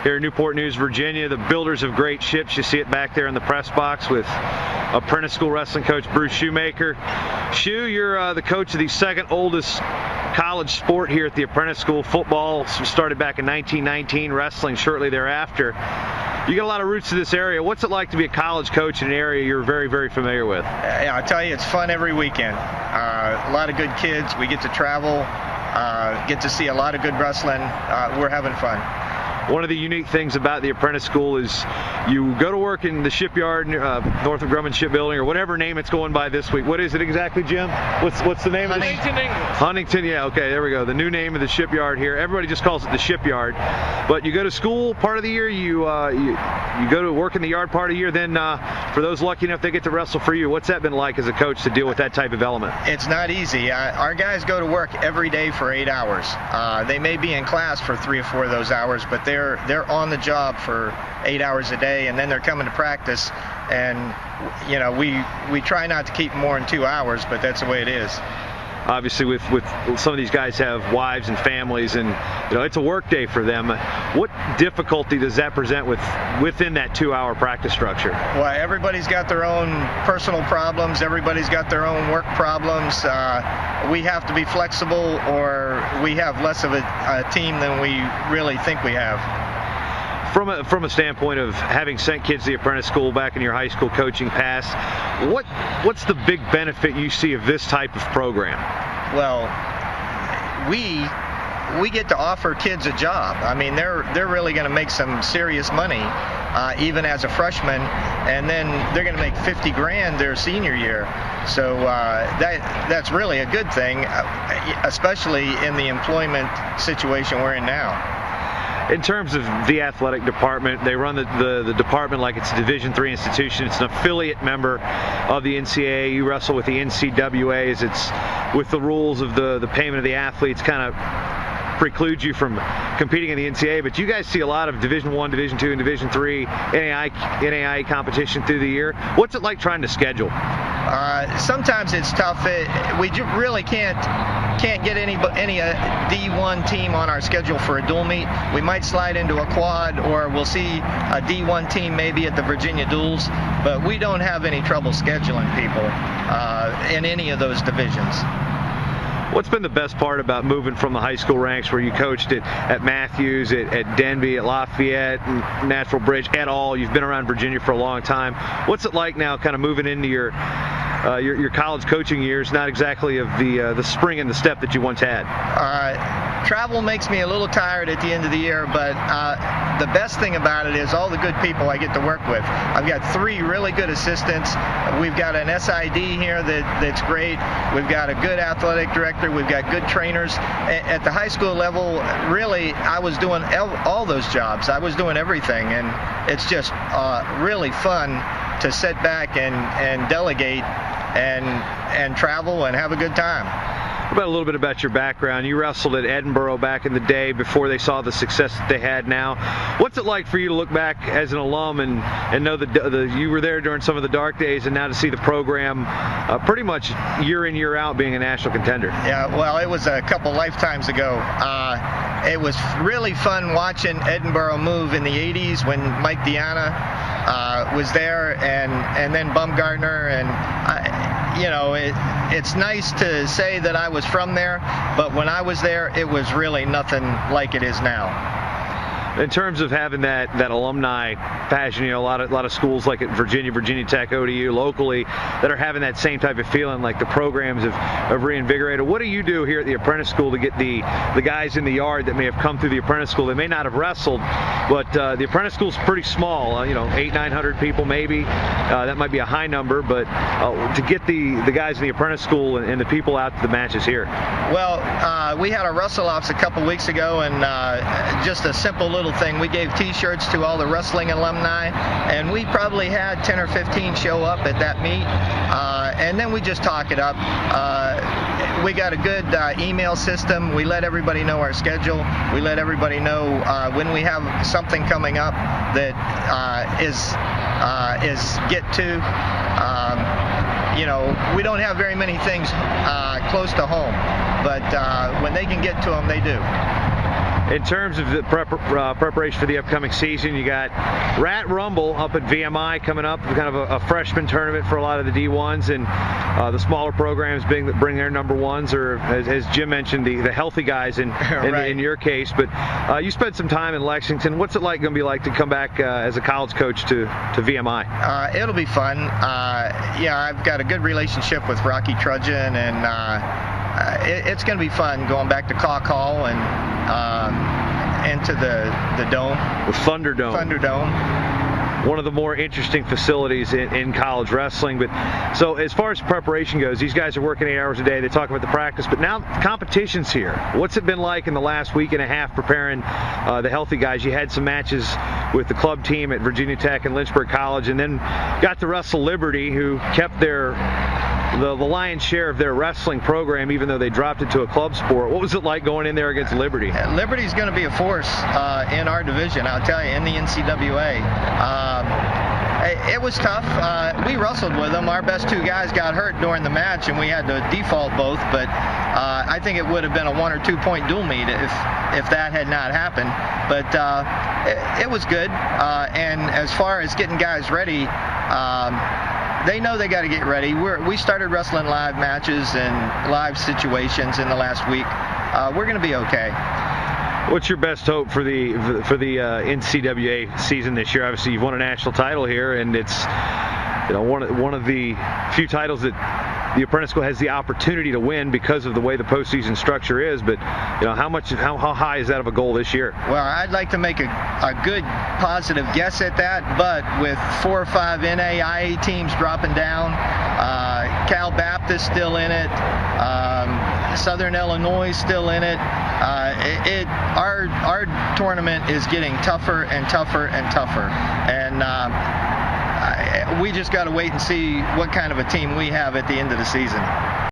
here in Newport News, Virginia, the builders of great ships. You see it back there in the press box with Apprentice School wrestling coach Bruce Shumaker. Shu, you're the coach of the second oldest college sport here at the Apprentice School. Football started back in 1919, wrestling shortly thereafter. You got a lot of roots to this area. What's it like to be a college coach in an area you're very, very familiar with? Yeah, I tell you, it's fun every weekend. A lot of good kids. We get to travel, get to see a lot of good wrestling. We're having fun. One of the unique things about the Apprentice School is you go to work in the shipyard, north of Grumman Shipbuilding, or whatever name it's going by this week. What is it exactly, Jim? What's the name of it? Huntington, yeah, okay, there we go. The new name of the shipyard here. Everybody just calls it the shipyard. But you go to school part of the year, you go to work in the yard part of the year, then for those lucky enough, they get to wrestle for you. What's that been like as a coach to deal with that type of element? It's not easy. Our guys go to work every day for 8 hours. They may be in class for 3 or 4 of those hours, but they're on the job for 8 hours a day, and then they're coming to practice. And you know, we try not to keep them more than 2 hours, but that's the way it is. Obviously, with some of these guys have wives and families, and you know, it's a work day for them. What difficulty does that present within that 2-hour practice structure? Well, everybody's got their own personal problems. Everybody's got their own work problems. We have to be flexible, or we have less of a team than we really think we have. From a standpoint of having sent kids to the Apprentice School back in your high school coaching past, what's the big benefit you see of this type of program? Well, we get to offer kids a job. I mean, they're really going to make some serious money, even as a freshman, and then they're going to make 50 grand their senior year. So that's really a good thing, especially in the employment situation we're in now. In terms of the athletic department, they run the department like it's a Division III institution. It's an affiliate member of the NCAA. You wrestle with the NCWAs. It's with the rules of the payment of the athletes kind of precludes you from competing in the NCAA, but you guys see a lot of Division I, Division II, and Division III NAIA competition through the year. What's it like trying to schedule? Sometimes it's tough. We really can't get any D1 team on our schedule for a dual meet. We might slide into a quad, or we'll see a D1 team maybe at the Virginia duels, but we don't have any trouble scheduling people in any of those divisions. What's been the best part about moving from the high school ranks where you coached at Matthews, at Denby, at Lafayette, Natural Bridge, et al.? You've been around Virginia for a long time. What's it like now kind of moving into your college coaching years, not exactly of the spring and the step that you once had? Travel makes me a little tired at the end of the year, but the best thing about it is all the good people I get to work with. I've got 3 really good assistants. We've got an SID here that's great. We've got a good athletic director. We've got good trainers. At the high school level, really, I was doing all those jobs. I was doing everything, and it's just really fun to sit back and delegate and travel and have a good time. About a little bit about your background. You wrestled at Edinburgh back in the day before they saw the success that they had now. What's it like for you to look back as an alum and know that you were there during some of the dark days, and now to see the program pretty much year in, year out being a national contender? Yeah, well, it was a couple lifetimes ago. It was really fun watching Edinburgh move in the 80s when Mike Deanna was there, and then Bumgardner, and you know, it's nice to say that I was from there, but when I was there, it was really nothing like it is now. In terms of having that alumni passion, you know, a lot of schools like at Virginia Tech, ODU, locally, that are having that same type of feeling, like the programs have reinvigorated. What do you do here at the Apprentice School to get the guys in the yard that may have come through the Apprentice School? They may not have wrestled, but the Apprentice School is pretty small, you know, 800-900 people maybe. That might be a high number, but to get the guys in the Apprentice School and the people out to the matches here. Well, we had a wrestle-offs a couple weeks ago, and just a simple little thing. We gave T-shirts to all the wrestling alumni, and we probably had 10 or 15 show up at that meet, and then we just talk it up. We got a good email system. We let everybody know our schedule. We let everybody know when we have something coming up that is get to. You know, we don't have very many things close to home, but when they can get to them, they do. In terms of the preparation for the upcoming season, you got Rat Rumble up at VMI coming up, kind of a freshman tournament for a lot of the D1s, and the smaller programs bring their number ones, or as Jim mentioned, the healthy guys in your case. But you spent some time in Lexington. What's it going to be like to come back as a college coach to VMI? It'll be fun. Yeah, I've got a good relationship with Rocky Trudgeon, and it's going to be fun going back to Clock Hall and into the dome. The Thunderdome. One of the more interesting facilities in college wrestling. But so as far as preparation goes, these guys are working 8 hours a day. They talk about the practice, but now competition's here. What's it been like in the last week and a half preparing the healthy guys? You had some matches with the club team at Virginia Tech and Lynchburg College, and then got to wrestle Liberty, who kept the lion's share of their wrestling program, even though they dropped it to a club sport. What was it like going in there against Liberty? Liberty's going to be a force in our division, I'll tell you, in the NCAA. It was tough. We wrestled with them. Our best 2 guys got hurt during the match, and we had to default both, but I think it would have been a 1 or 2 point dual meet if that had not happened. But it was good. And as far as getting guys ready, they know they got to get ready. We started wrestling live matches and live situations in the last week. We're going to be okay. What's your best hope for the NCAA season this year? Obviously, you've won a national title here, and it's one of the few titles that the Apprentice School has the opportunity to win because of the way the postseason structure is. But how high is that of a goal this year? Well, I'd like to make a good positive guess at that, but with 4 or 5 NAIA teams dropping down, Cal Baptist still in it, Southern Illinois still in it. Our tournament is getting tougher and tougher and tougher, and we just got to wait and see what kind of a team we have at the end of the season.